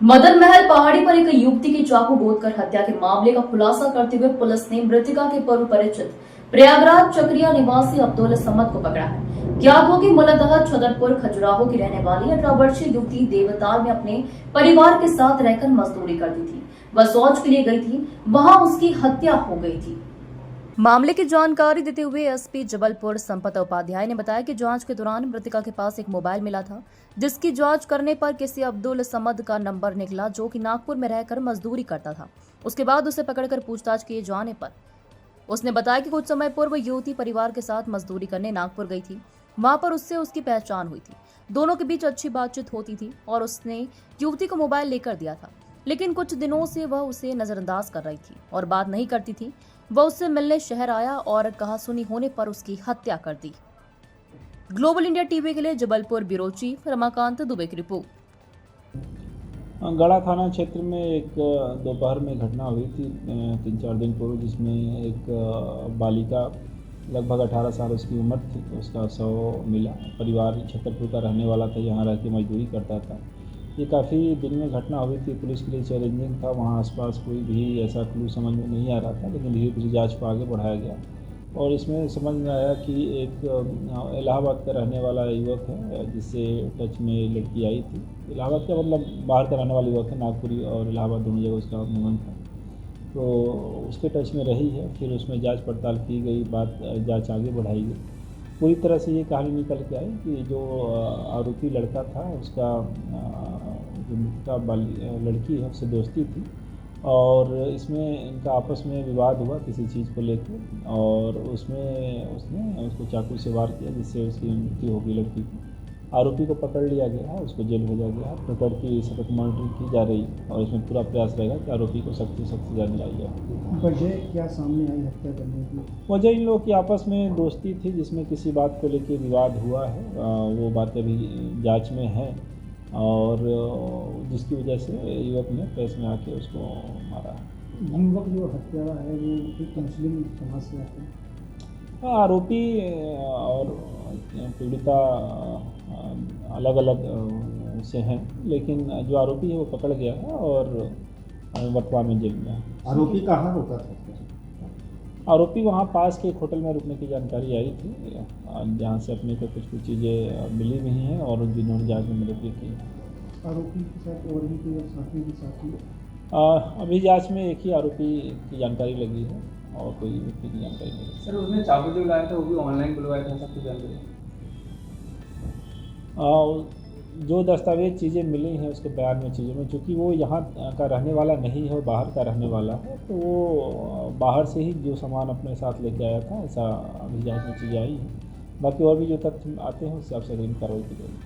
मदन महल पहाड़ी पर एक युवती की चाकू गोदकर हत्या के मामले का खुलासा करते हुए पुलिस ने मृतका के पूर्व परिचित प्रयागराज चक्रिया निवासी अब्दुल समद को पकड़ा है। ज्ञात हो कि मूलतः छतरपुर खजुराहो की रहने वाली 18 वर्षीय युवती देवताल में अपने परिवार के साथ रहकर मजदूरी करती थी। वह शौच के लिए गई थी, वहां उसकी हत्या हो गई थी। मामले की जानकारी देते हुए एसपी जबलपुर संपत उपाध्याय ने बताया कि जांच के दौरान मृतका के पास एक मोबाइल मिला था, जिसकी जांच करने पर किसी अब्दुल समद का नंबर निकला जो कि नागपुर में रहकर मजदूरी करता था। उसके बाद उसे पकड़कर पूछताछ किए जाने पर उसने बताया कि कुछ समय पूर्व युवती परिवार के साथ मजदूरी करने नागपुर गई थी। वहां पर उससे उसकी पहचान हुई थी। दोनों के बीच अच्छी बातचीत होती थी और उसने युवती को मोबाइल लेकर दिया था, लेकिन कुछ दिनों से वह उसे नजरअंदाज कर रही थी और बात नहीं करती थी। वह उससे मिलने शहर आया और कहासुनी होने पर उसकी हत्या कर दी। ग्लोबल इंडिया टीवी के लिए जबलपुर ब्यूरो चीफ रमाकांत दुबे की रिपोर्ट। गढ़ा थाना क्षेत्र में एक दोपहर में घटना हुई थी 3-4 दिन पूर्व, जिसमें एक बालिका लगभग 18 साल उसकी उम्र थी। उसका शव मिला। परिवार छतरपुर का रहने वाला था, यहाँ रह के मजदूरी करता था। ये काफ़ी दिन में घटना हुई थी, पुलिस के लिए चैलेंजिंग था। वहाँ आसपास कोई भी ऐसा क्लू समझ में नहीं आ रहा था, लेकिन धीरे धीरे जाँच को आगे बढ़ाया गया और इसमें समझ में आया कि एक इलाहाबाद का रहने वाला युवक है, जिससे टच में लड़की आई थी। इलाहाबाद का मतलब बाहर का रहने वाला युवक है, नागपुरी और इलाहाबाद दोनों जगह उसका निमन था, तो उसके टच में रही है। फिर उसमें जांच पड़ताल की गई, जांच आगे बढ़ाई गई। पूरी तरह से ये कहानी निकल के आई कि जो आरोपी लड़का था, उसका जो मृतका लड़की है उससे दोस्ती थी और इसमें इनका आपस में विवाद हुआ किसी चीज़ को लेकर और उसमें उसने उसको चाकू से वार किया, जिससे उसकी मृत्यु हो गई लड़की की। आरोपी को पकड़ लिया गया, उसको जेल भेजा गया। पकड़ की सख्त मॉनिटरिंग की जा रही है और इसमें पूरा प्रयास रहेगा कि आरोपी को सख्त से सख्त सजा दिलाई जाए। वजह क्या सामने आई हत्या करने की? वजह इन लोगों की आपस में दोस्ती थी, जिसमें किसी बात को लेकर विवाद हुआ है। वो बातें भी जांच में है और जिसकी वजह से युवक ने प्रेस में आके उसको मारा। युवक जो हत्यारा है वो एक मुस्लिम समाज से आता है। आरोपी और पीड़िता अलग अलग से हैं, लेकिन जो आरोपी है वो पकड़ गया है और वर्तमान में जेल में है। आरोपी कहाँ रुका था? आरोपी वहाँ पास के एक होटल में रुकने की जानकारी आई थी, जहाँ से अपने को कुछ चीज़ें मिली भी हैं और जिन्होंने जांच में मदद भी की। आरोपी के साथ और भी कोई साथी के साथी? अभी जांच में एक ही आरोपी की जानकारी लगी है और कोई व्यक्ति की जानकारी नहीं। सर, उसने चाकू जो लाया था वो भी ऑनलाइन बुलवाया था, सब कुछ जानकारी? जो दस्तावेज चीज़ें मिली हैं उसके बयान में चीज़ों में, चूँकि वो यहाँ का रहने वाला नहीं है, वो बाहर का रहने वाला है, तो वो बाहर से ही जो सामान अपने साथ लेके आया था, ऐसा अभी जांच में चीज़ें आई हैं। बाकी और भी जो तथ्य आते हैं उस हिसाब से अगली कार्रवाई की जाएगी।